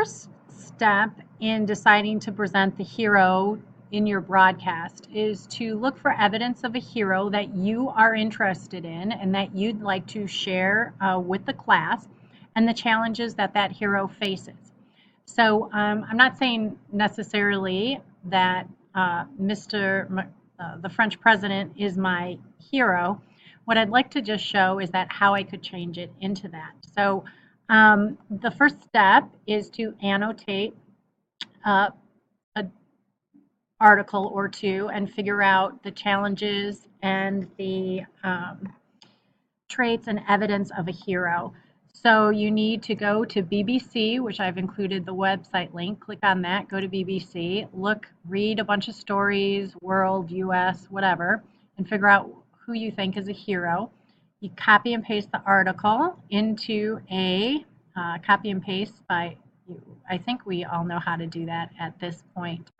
first step in deciding to present the hero in your broadcast is to look for evidence of a hero that you are interested in and that you'd like to share with the class, and the challenges that that hero faces. So I'm not saying necessarily that the French president is my hero. What I'd like to just show is that how I could change it into that. So the first step is to annotate an article or two and figure out the challenges and the traits and evidence of a hero. So you need to go to BBC, which I've included the website link. Click on that, go to BBC, look, read a bunch of stories, world, US, whatever, and figure out who you think is a hero. You copy and paste the article into a copy and paste by, I think we all know how to do that at this point.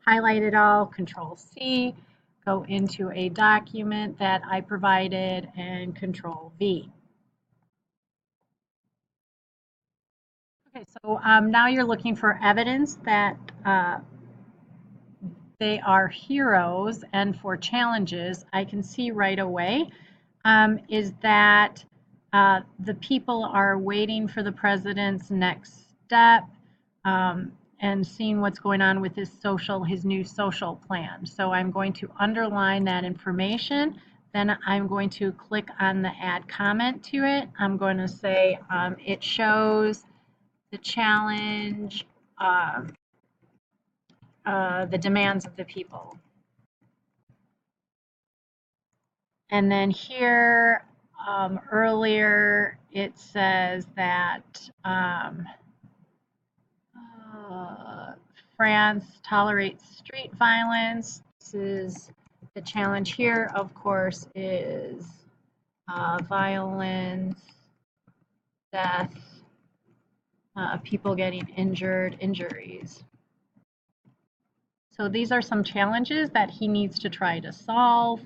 Highlight it all, Control C, go into a document that I provided, and Control V. Okay, so now you're looking for evidence that they are heroes, and for challenges, I can see right away is that the people are waiting for the president's next step and seeing what's going on with his new social plan. So I'm going to underline that information. Then I'm going to click on the add comment to it. I'm going to say it shows the challenge, the demands of the people. And then here, earlier, it says that France tolerates street violence. This is the challenge here, of course, is violence, death, people getting injured, injuries. So these are some challenges that he needs to try to solve.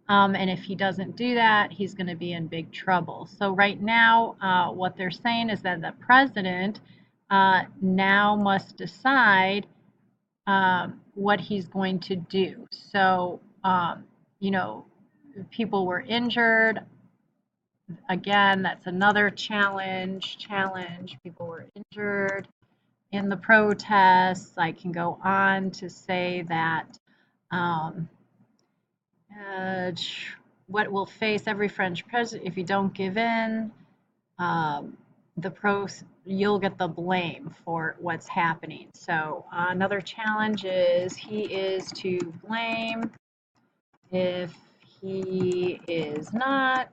And if he doesn't do that, he's going to be in big trouble. So right now, what they're saying is that the president now must decide what he's going to do. So, you know, people were injured. Again, that's another challenge. People were injured in the protests. I can go on to say that what will face every French president if you don't give in, you'll get the blame for what's happening. So another challenge is he is to blame if he is not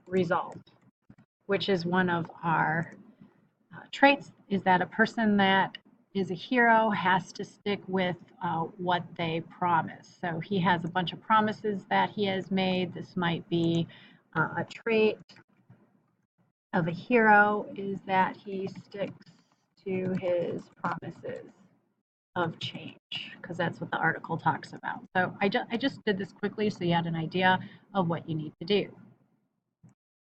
resolved, which is one of our traits, is that a person that is a hero has to stick with what they promise. So he has a bunch of promises that he has made. This might be a trait of a hero, is that he sticks to his promises of change, because that's what the article talks about. So I just did this quickly so you had an idea of what you need to do.